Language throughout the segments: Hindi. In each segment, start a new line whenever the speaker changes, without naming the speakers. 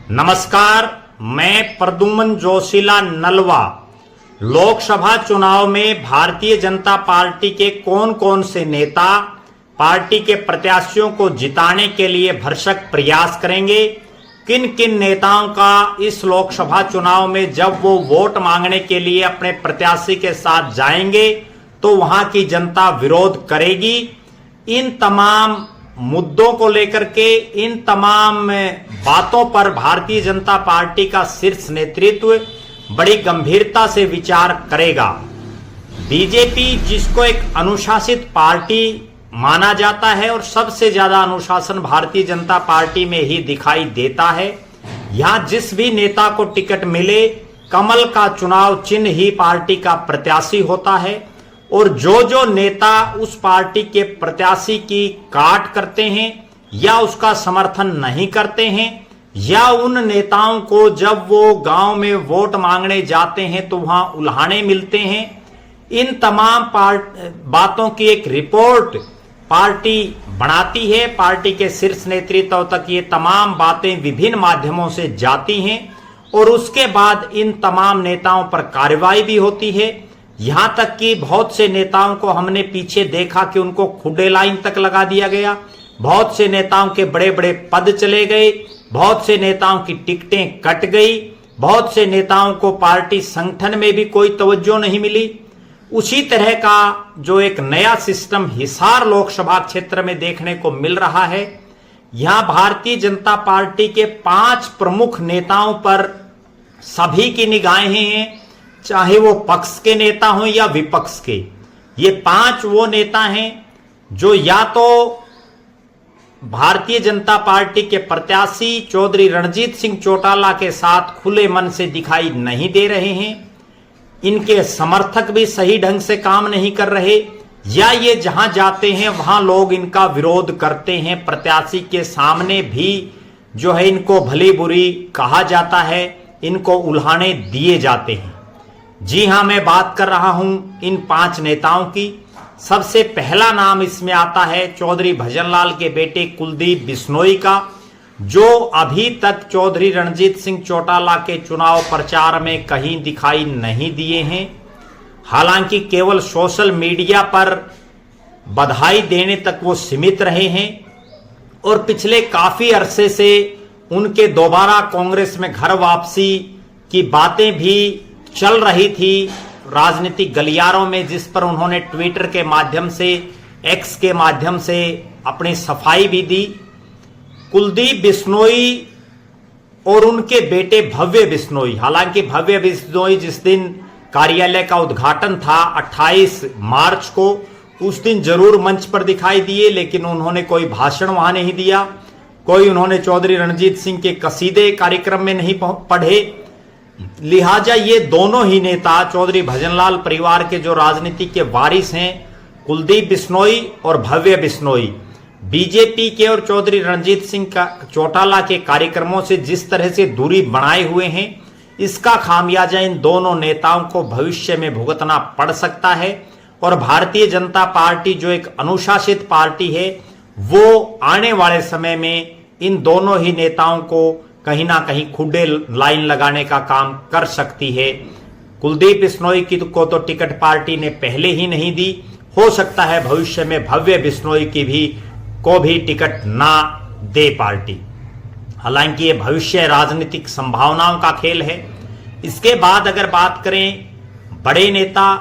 नमस्कार, मैं प्रद्युमन जोशीला नलवा। लोकसभा चुनाव में भारतीय जनता पार्टी के कौन कौन से नेता पार्टी के प्रत्याशियों को जिताने के लिए भरसक प्रयास करेंगे, किन किन नेताओं का इस लोकसभा चुनाव में जब वो वोट मांगने के लिए अपने प्रत्याशी के साथ जाएंगे तो वहां की जनता विरोध करेगी, इन तमाम मुद्दों को लेकर के, इन तमाम बातों पर भारतीय जनता पार्टी का शीर्ष नेतृत्व बड़ी गंभीरता से विचार करेगा। बीजेपी, जिसको एक अनुशासित पार्टी माना जाता है और सबसे ज्यादा अनुशासन भारतीय जनता पार्टी में ही दिखाई देता है, यहां जिस भी नेता को टिकट मिले, कमल का चुनाव चिन्ह ही पार्टी का प्रत्याशी होता है और जो नेता उस पार्टी के प्रत्याशी की काट करते हैं या उसका समर्थन नहीं करते हैं, या उन नेताओं को जब वो गांव में वोट मांगने जाते हैं तो वहां उल्हाने मिलते हैं, इन तमाम बातों की एक रिपोर्ट पार्टी बनाती है। पार्टी के शीर्ष नेतृत्व तक ये तमाम बातें विभिन्न माध्यमों से जाती हैं और उसके बाद इन तमाम नेताओं पर कार्रवाई भी होती है। यहां तक कि बहुत से नेताओं को हमने पीछे देखा कि उनको खुडे लाइन तक लगा दिया गया, बहुत से नेताओं के बड़े बड़े पद चले गए, बहुत से नेताओं की टिकटें कट गई, बहुत से नेताओं को पार्टी संगठन में भी कोई तवज्जो नहीं मिली। उसी तरह का जो एक नया सिस्टम हिसार लोकसभा क्षेत्र में देखने को मिल रहा है। यहां भारतीय जनता पार्टी के 5 प्रमुख नेताओं पर सभी की निगाहें हैं, चाहे वो पक्ष के नेता हों या विपक्ष के। ये 5 वो नेता हैं जो या तो भारतीय जनता पार्टी के प्रत्याशी चौधरी रणजीत सिंह चौटाला के साथ खुले मन से दिखाई नहीं दे रहे हैं, इनके समर्थक भी सही ढंग से काम नहीं कर रहे, या ये जहां जाते हैं वहां लोग इनका विरोध करते हैं, प्रत्याशी के सामने भी जो है इनको भली बुरी कहा जाता है, इनको उल्हाने दिए जाते हैं। जी हां, मैं बात कर रहा हूं इन 5 नेताओं की। सबसे पहला नाम इसमें आता है चौधरी भजनलाल के बेटे कुलदीप बिश्नोई का, जो अभी तक चौधरी रणजीत सिंह चौटाला के चुनाव प्रचार में कहीं दिखाई नहीं दिए हैं। हालांकि केवल सोशल मीडिया पर बधाई देने तक वो सीमित रहे हैं और पिछले काफी अरसे से उनके दोबारा कांग्रेस में घर वापसी की बातें भी चल रही थी राजनीतिक गलियारों में, जिस पर उन्होंने ट्विटर के माध्यम से, एक्स के माध्यम से अपनी सफाई भी दी। कुलदीप बिश्नोई और उनके बेटे भव्य बिश्नोई, हालांकि भव्य बिश्नोई जिस दिन कार्यालय का उद्घाटन था 28 मार्च को, उस दिन जरूर मंच पर दिखाई दिए, लेकिन उन्होंने कोई भाषण वहां नहीं दिया, कोई उन्होंने चौधरी रणजीत सिंह के कसीदे कार्यक्रम में नहीं पढ़े। लिहाजा ये दोनों ही नेता चौधरी भजनलाल परिवार के जो राजनीति के वारिस हैं, कुलदीप बिश्नोई और भव्य बिश्नोई, बीजेपी के और चौधरी रणजीत सिंह चौटाला के कार्यक्रमों से जिस तरह से दूरी बनाए हुए हैं, इसका खामियाजा इन दोनों नेताओं को भविष्य में भुगतना पड़ सकता है। और भारतीय जनता पार्टी जो एक अनुशासित पार्टी है, वो आने वाले समय में इन दोनों ही नेताओं को कहीं ना कहीं खुडे लाइन लगाने का काम कर सकती है। कुलदीप बिश्नोई को तो टिकट पार्टी ने पहले ही नहीं दी, हो सकता है भविष्य में भव्य बिश्नोई को भी टिकट ना दे पार्टी। हालांकि ये भविष्य राजनीतिक संभावनाओं का खेल है। इसके बाद अगर बात करें बड़े नेता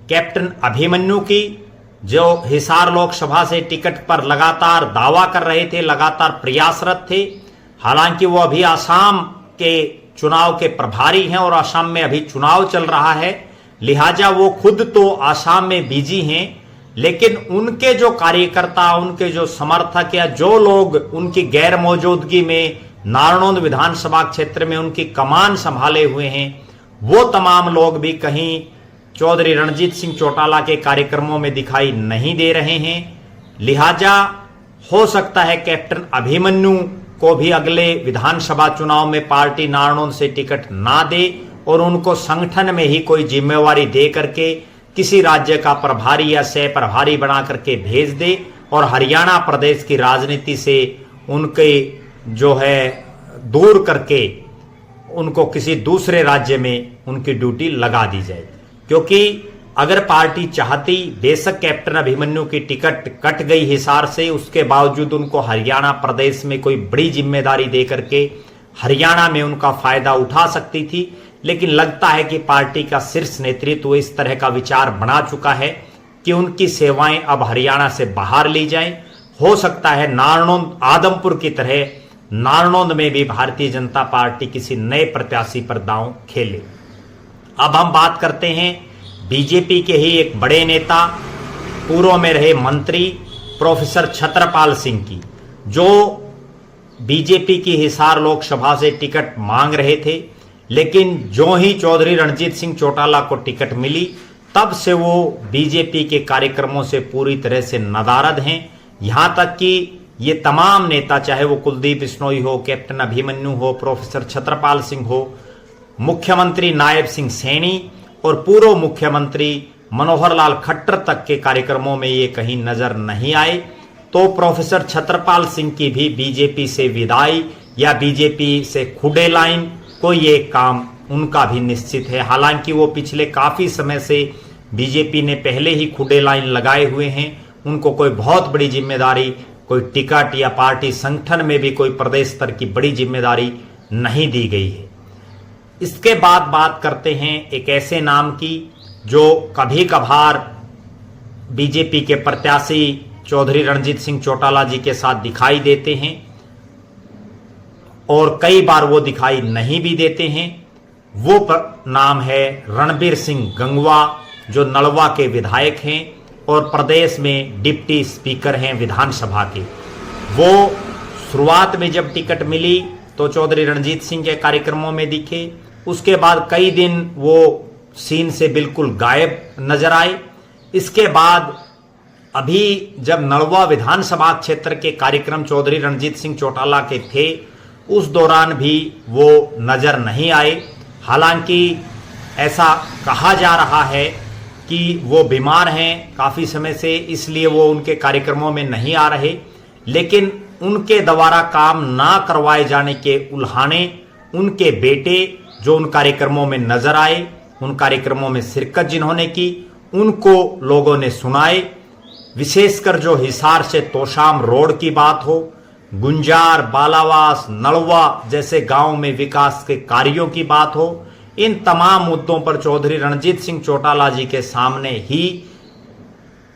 कैप्टन अभिमन्यु की, जो हिसार लोकसभा से टिकट पर लगातार दावा कर रहे थे, लगातार प्रयासरत थे। हालांकि वो अभी आसाम के चुनाव के प्रभारी हैं और आसाम में अभी चुनाव चल रहा है, लिहाजा वो खुद तो आसाम में बिजी हैं, लेकिन उनके जो कार्यकर्ता, उनके जो समर्थक या जो लोग उनकी गैर मौजूदगी में नारनौंद विधानसभा क्षेत्र में उनकी कमान संभाले हुए हैं, वो तमाम लोग भी कहीं चौधरी रणजीत सिंह चौटाला के कार्यक्रमों में दिखाई नहीं दे रहे हैं। लिहाजा हो सकता है कैप्टन अभिमन्यु को भी अगले विधानसभा चुनाव में पार्टी नारनौंद से टिकट ना दे और उनको संगठन में ही कोई जिम्मेवारी दे करके किसी राज्य का प्रभारी या सह प्रभारी बना करके भेज दे और हरियाणा प्रदेश की राजनीति से उनके जो है दूर करके उनको किसी दूसरे राज्य में उनकी ड्यूटी लगा दी जाए। क्योंकि अगर पार्टी चाहती, बेशक कैप्टन अभिमन्यु की टिकट कट गई हिसार से, उसके बावजूद उनको हरियाणा प्रदेश में कोई बड़ी जिम्मेदारी दे करके हरियाणा में उनका फायदा उठा सकती थी। लेकिन लगता है कि पार्टी का शीर्ष नेतृत्व इस तरह का विचार बना चुका है कि उनकी सेवाएं अब हरियाणा से बाहर ली जाएं। हो सकता है नारनौंद, आदमपुर की तरह नारनौंद में भी भारतीय जनता पार्टी किसी नए प्रत्याशी पर दांव खेले। अब हम बात करते हैं बीजेपी के ही एक बड़े नेता, पूर्व में रहे मंत्री प्रोफेसर छत्रपाल सिंह की, जो बीजेपी की हिसार लोकसभा से टिकट मांग रहे थे। लेकिन जो ही चौधरी रणजीत सिंह चौटाला को टिकट मिली, तब से वो बीजेपी के कार्यक्रमों से पूरी तरह से नदारद हैं। यहां तक कि ये तमाम नेता, चाहे वो कुलदीप बिश्नोई हो, कैप्टन अभिमन्यु हो, प्रोफेसर छत्रपाल सिंह हो, मुख्यमंत्री नायब सिंह सैनी और पूर्व मुख्यमंत्री मनोहर लाल खट्टर तक के कार्यक्रमों में ये कहीं नजर नहीं आए। तो प्रोफेसर छत्रपाल सिंह की भी बीजेपी से विदाई या बीजेपी से खुडे लाइन, कोई एक काम उनका भी निश्चित है। हालांकि वो पिछले काफी समय से बीजेपी ने पहले ही खुडे लाइन लगाए हुए हैं, उनको कोई बहुत बड़ी जिम्मेदारी, कोई टिकट या पार्टी संगठन में भी कोई प्रदेश स्तर की बड़ी जिम्मेदारी नहीं दी गई है। इसके बाद बात करते हैं एक ऐसे नाम की जो कभी कभार बीजेपी के प्रत्याशी चौधरी रणजीत सिंह चौटाला जी के साथ दिखाई देते हैं और कई बार वो दिखाई नहीं भी देते हैं। वो नाम है रणबीर सिंह गंगवा, जो नलवा के विधायक हैं और प्रदेश में डिप्टी स्पीकर हैं विधानसभा के। वो शुरुआत में जब टिकट मिली तो चौधरी रणजीत सिंह के कार्यक्रमों में दिखे, उसके बाद कई दिन वो सीन से बिल्कुल गायब नजर आए। इसके बाद अभी जब नलवा विधानसभा क्षेत्र के कार्यक्रम चौधरी रणजीत सिंह चौटाला के थे, उस दौरान भी वो नजर नहीं आए। हालांकि ऐसा कहा जा रहा है कि वो बीमार हैं काफी समय से, इसलिए वो उनके कार्यक्रमों में नहीं आ रहे। लेकिन उनके द्वारा काम ना करवाए जाने के उल्हाने उनके बेटे जो उन कार्यक्रमों में नजर आए, उन कार्यक्रमों में शिरकत जिन्होंने की, उनको लोगों ने सुनाए। विशेषकर जो हिसार से तोशाम रोड की बात हो, गुंजार, बालावास, नलवा जैसे गांव में विकास के कार्यों की बात हो, इन तमाम मुद्दों पर चौधरी रणजीत सिंह चौटाला जी के सामने ही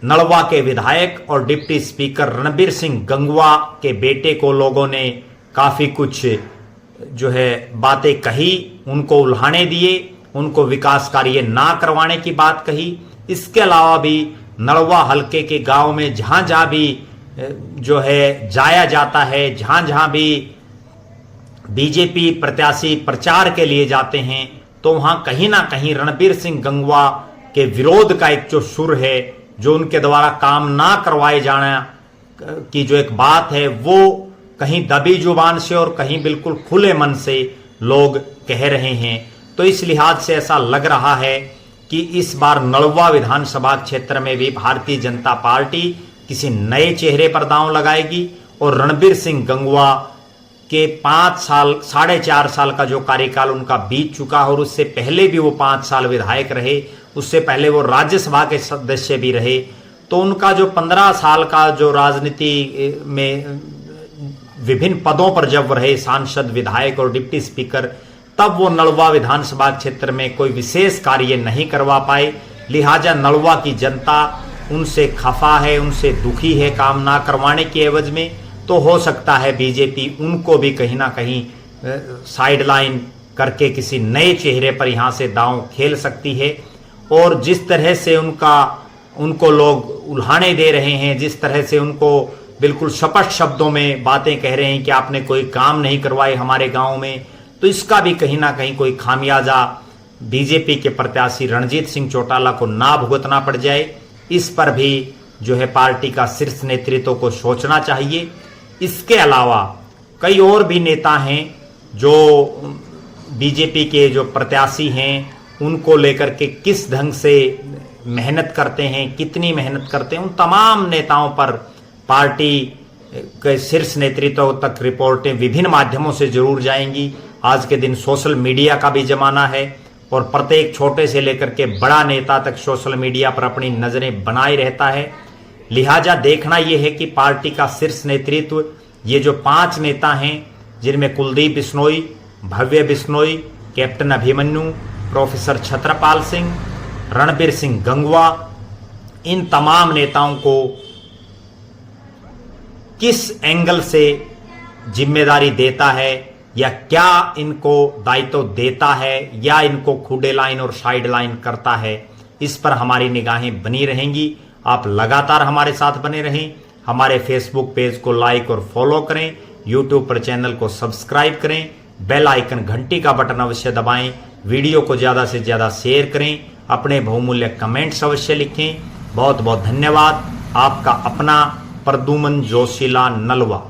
नलवा के विधायक और डिप्टी स्पीकर रणबीर सिंह गंगवा के बेटे को लोगों ने काफी कुछ जो है बातें कही, उनको उल्हाने दिए, उनको विकास कार्य ना करवाने की बात कही। इसके अलावा भी नलवा हलके के गांव में जहां जहां भी जो है जाया जाता है, जहां जहां भी बीजेपी प्रत्याशी प्रचार के लिए जाते हैं, तो वहां कहीं ना कहीं रणबीर सिंह गंगवा के विरोध का एक जो सुर है, जो उनके द्वारा काम ना करवाए जाना की जो एक बात है, वो कहीं दबी जुबान से और कहीं बिल्कुल खुले मन से लोग कह रहे हैं। तो इस लिहाज से ऐसा लग रहा है कि इस बार नलवा विधानसभा क्षेत्र में भी भारतीय जनता पार्टी किसी नए चेहरे पर दांव लगाएगी और रणबीर सिंह गंगवा के 5 साल, 4.5 साल का जो कार्यकाल उनका बीत चुका है और उससे पहले भी वो 5 साल विधायक रहे, उससे पहले वो राज्यसभा के सदस्य भी रहे, तो उनका जो 15 साल का जो राजनीति में विभिन्न पदों पर जब रहे, सांसद, विधायक और डिप्टी स्पीकर, तब वो नलवा विधानसभा क्षेत्र में कोई विशेष कार्य नहीं करवा पाए। लिहाजा नलवा की जनता उनसे खफा है, उनसे दुखी है काम ना करवाने के एवज में। तो हो सकता है बीजेपी उनको भी कहीं ना कहीं साइडलाइन करके किसी नए चेहरे पर यहाँ से दांव खेल सकती है। और जिस तरह से उनको लोग उल्हाने दे रहे हैं, जिस तरह से उनको बिल्कुल स्पष्ट शब्दों में बातें कह रहे हैं कि आपने कोई काम नहीं करवाए हमारे गांव में, तो इसका भी कहीं ना कहीं कोई खामियाजा बीजेपी के प्रत्याशी रणजीत सिंह चौटाला को ना भुगतना पड़ जाए, इस पर भी जो है पार्टी का शीर्ष नेतृत्व को सोचना चाहिए। इसके अलावा कई और भी नेता हैं जो बीजेपी के जो प्रत्याशी हैं उनको लेकर के किस ढंग से मेहनत करते हैं, कितनी मेहनत करते हैं, उन तमाम नेताओं पर पार्टी के शीर्ष नेतृत्व तक रिपोर्टें विभिन्न माध्यमों से जरूर जाएंगी। आज के दिन सोशल मीडिया का भी जमाना है और प्रत्येक छोटे से लेकर के बड़ा नेता तक सोशल मीडिया पर अपनी नजरें बनाए रहता है। लिहाजा देखना यह है कि पार्टी का शीर्ष नेतृत्व, ये जो 5 नेता हैं जिनमें कुलदीप बिश्नोई, भव्य बिश्नोई, कैप्टन अभिमन्यु, प्रोफेसर छत्रपाल सिंह, रणबीर सिंह गंगवा, इन तमाम नेताओं को किस एंगल से जिम्मेदारी देता है या क्या इनको दायित्व देता है या इनको खुडे लाइन और साइड लाइन करता है, इस पर हमारी निगाहें बनी रहेंगी। आप लगातार हमारे साथ बने रहें। हमारे फेसबुक पेज को लाइक और फॉलो करें, यूट्यूब पर चैनल को सब्सक्राइब करें, बेल आइकन घंटी का बटन अवश्य दबाएं, वीडियो को ज़्यादा से ज़्यादा शेयर करें, अपने बहुमूल्य कमेंट्स अवश्य लिखें। बहुत बहुत धन्यवाद। आपका अपना प्रद्युमन जोशीला नलवा।